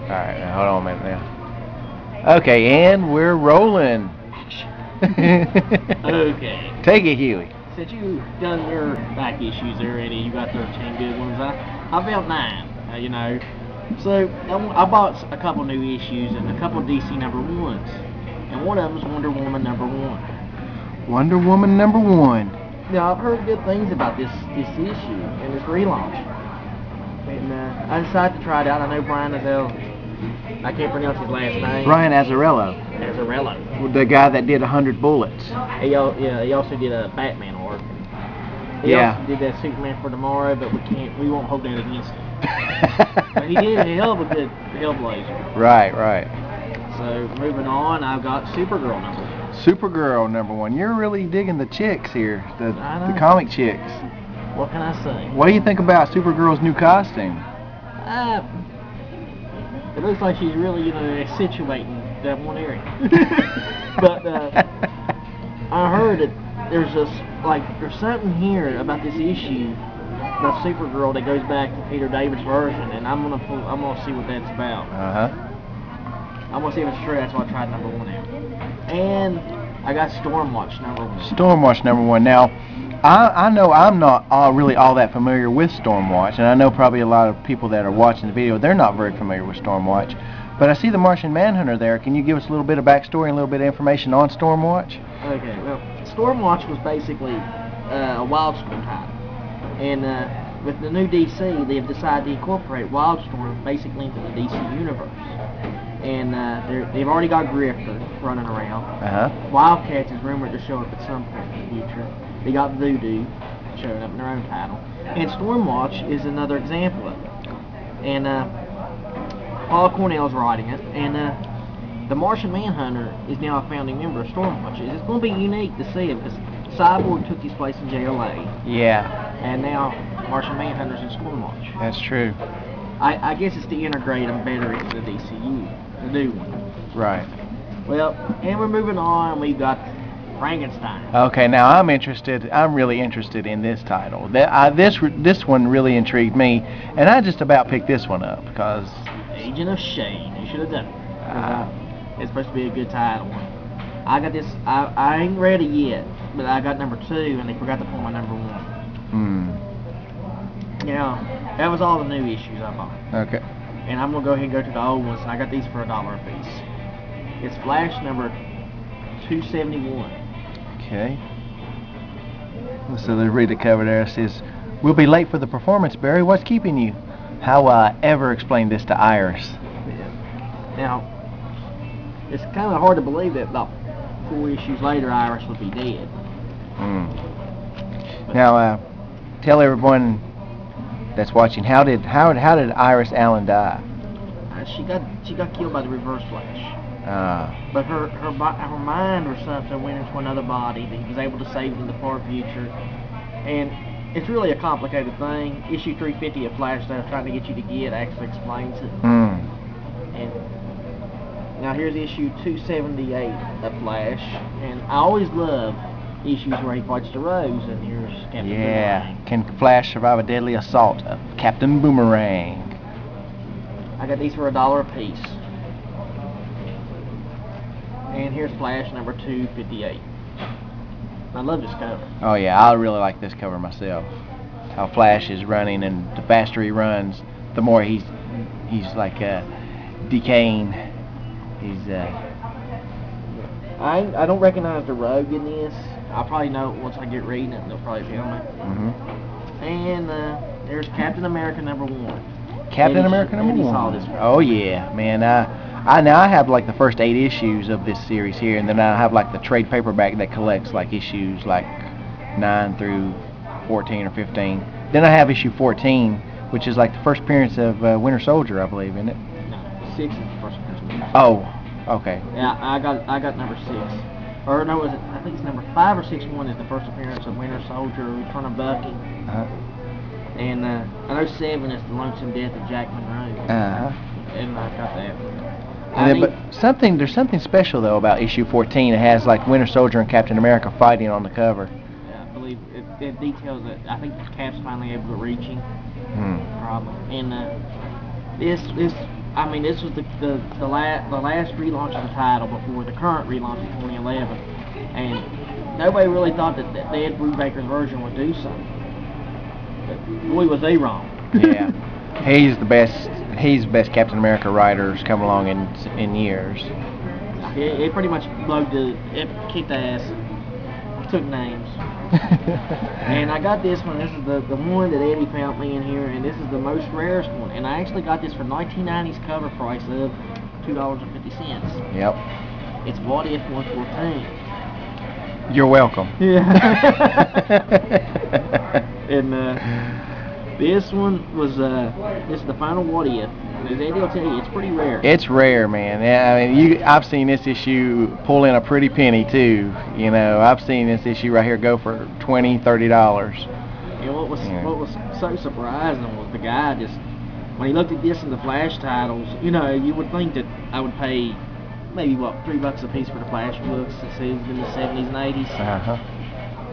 Alright, now hold on a minute now. Okay, and we're rolling. Okay. Take it, Huey. Since you've done your back issues already, you got 13 good ones. I felt 9, you know. So I bought a couple new issues and a couple DC #1s, and one of them is Wonder Woman #1. Wonder Woman #1. Now I've heard good things about this issue and this relaunch, and I decided to try it out. I know Brian I can't pronounce his last name. Brian Azzarello. Azzarello. The guy that did 100 Bullets. He also did a Batman arc. He also did that Superman for Tomorrow, but we won't hold that against him. But he did a hell of a good Hellblazer. Right. So moving on, I've got Supergirl #1. Supergirl #1. You're really digging the chicks here, the comic chicks. What can I say? What do you think about Supergirl's new costume? It looks like she's really, accentuating that one area. But I heard that there's something here about this issue about Supergirl that goes back to Peter David's version, and I'm gonna see what that's about. I'm gonna see if it's true. That's why I tried #1 out. And I got Stormwatch #1. Stormwatch #1. Now, I know I'm not really all that familiar with Stormwatch, and I know probably a lot of people that are watching the video, they're not very familiar with Stormwatch. But I see the Martian Manhunter there. Can you give us a little bit of backstory and a little bit of information on Stormwatch? Okay, well, Stormwatch was basically a Wildstorm title. And with the new DC, they've decided to incorporate Wildstorm basically into the DC universe. And they've already got Grifter running around. Wildcats is rumored to show up at some point in the future. They got Voodoo showing up in their own title. And Stormwatch is another example of it. And Paul Cornell's writing it. And the Martian Manhunter is now a founding member of Stormwatch. It's going to be unique to see him because Cyborg took his place in JLA. Yeah. And now Martian Manhunter's in Stormwatch. That's true. I guess it's to integrate them better into the DCU, the new one. Right. Well, and we're moving on. We've got Frankenstein. Okay, now I'm really interested in this title. This one really intrigued me, and I just about picked this one up because Agent of Shade. You should have done it. It's supposed to be a good title. I got this. I ain't ready yet, but I got #2, and they forgot to pull my #1. Yeah, that was all the new issues I bought. Okay. And I'm gonna go ahead and go to the old ones, and I got these for $1 a piece. It's Flash #271. Okay. So let's read the cover there. It says, "We'll be late for the performance, Barry. What's keeping you?" How will I ever explain this to Iris? Yeah. Now, it's kind of hard to believe that about 4 issues later, Iris would be dead. Now, tell everyone that's watching, how did Iris Allen die? She got killed by the Reverse Flash. But her mind or something went into another body that he was able to save in the far future, and it's really a complicated thing. Issue 350 of Flash that I'm trying to get you to get actually explains it. And now here's issue 278 of Flash, and I always love issues where he fights the Rose, and here's Captain Boomerang. Can Flash survive a deadly assault of Captain Boomerang? I got these for $1 a piece. And here's Flash #258. I love this cover. Oh yeah, I really like this cover myself. How Flash is running, and the faster he runs, the more he's like decaying. He's I don't recognize the Rogue in this. I'll probably know it once I get reading it, and they'll probably tell me. And there's Captain America #1. Captain America #1. Oh yeah, man. I have like the first 8 issues of this series here, and then I have like the trade paperback that collects like issues like 9 through 14 or 15. Then I have issue 14, which is like the first appearance of Winter Soldier, I believe, isn't it? No, 6 is the first appearance. Oh, okay. Yeah, I got #6. Or no, I think it's #5 or 6-1 is the first appearance of Winter Soldier, Return of Bucky. And I know 7 is the Lonesome Death of Jack Monroe. And I got that. But there's something special though about issue 14. It has like Winter Soldier and Captain America fighting on the cover. Yeah, I believe it details that. I think Cap's finally able to reach him. Probably. And this I mean, this was the last relaunch of the title before the current relaunch in 2011, and nobody really thought that Ed Brubaker's version would do something. But boy, was they wrong. Yeah, he's the best. He's the best Captain America writers come along in years. It pretty much it kicked ass, took names. And I got this one. This is the one that Eddie found me in here, and this is the most rarest one. And I actually got this for 1990's cover price of $2.50. Yep. It's What If 114. You're welcome. Yeah. And this one was this is the final What If. As Eddie will tell you, it's pretty rare. It's rare, man. Yeah, I mean, I've seen this issue pull in a pretty penny too. You know, I've seen this issue right here go for $20, $30. And what was so surprising was the guy just when he looked at this in the Flash titles. You know, you would think that I would pay maybe what $3 a piece for the Flash books since it was in the 70s and 80s.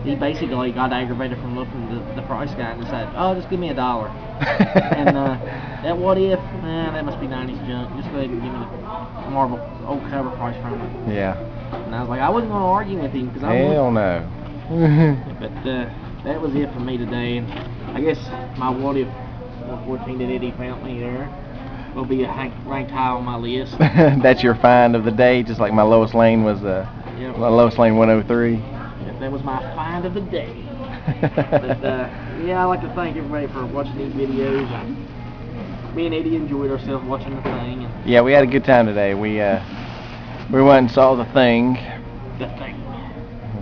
He basically got aggravated from looking at the price guide and decided, oh, just give me $1. And that What If, man, that must be 90s junk. Just go ahead and give me the Marvel old cover price from it. Yeah. And I was like, I wasn't going to argue with him because I Hell no. But that was it for me today. And I guess my What If 114 that Eddie found me there will be ranked high on my list. That's your find of the day, just like my Lois Lane was my Lois Lane 103. That was my find of the day. But yeah, I'd like to thank everybody for watching these videos. Me and Eddie enjoyed ourselves watching the thing. And yeah, we had a good time today. We went and saw the thing.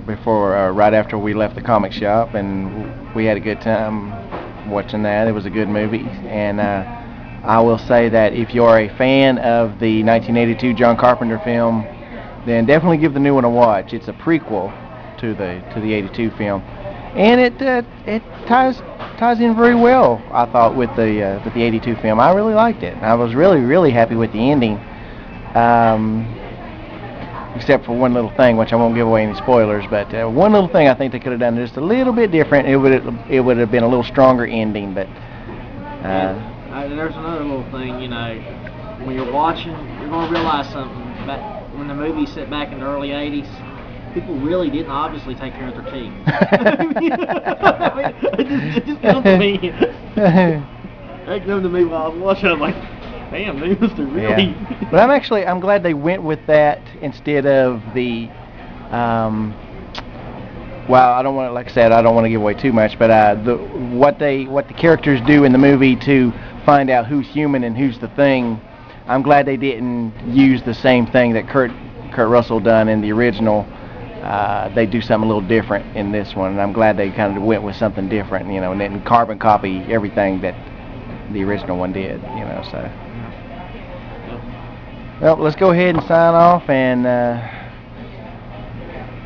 Before, right after we left the comic shop, and we had a good time watching that. It was a good movie, and I will say that if you're a fan of the 1982 John Carpenter film, then definitely give the new one a watch. It's a prequel to the 82 film, and it ties in very well, I thought, with the 82 film. I really liked it. I was really happy with the ending, except for one little thing, which I won't give away any spoilers. But one little thing I think they could have done just a little bit different. It would have been a little stronger ending. But there's another little thing, you know, when you're watching, you're going to realize something. Back when the movie set back in the early 80s. People really didn't obviously take care of their teeth. It just comes to me. It comes to me while I was watching. I'm like, damn, they must have really. Yeah. But I'm glad they went with that instead of the. Well, I don't want to, like I said, I don't want to give away too much, but what the characters do in the movie to find out who's human and who's the thing. I'm glad they didn't use the same thing that Kurt Russell done in the original. They do something a little different in this one, and I'm glad they kind of went with something different, you know, and didn't carbon copy everything that the original one did, you know. So, well, let's go ahead and sign off, and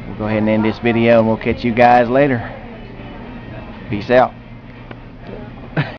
we'll go ahead and end this video, and we'll catch you guys later. Peace out.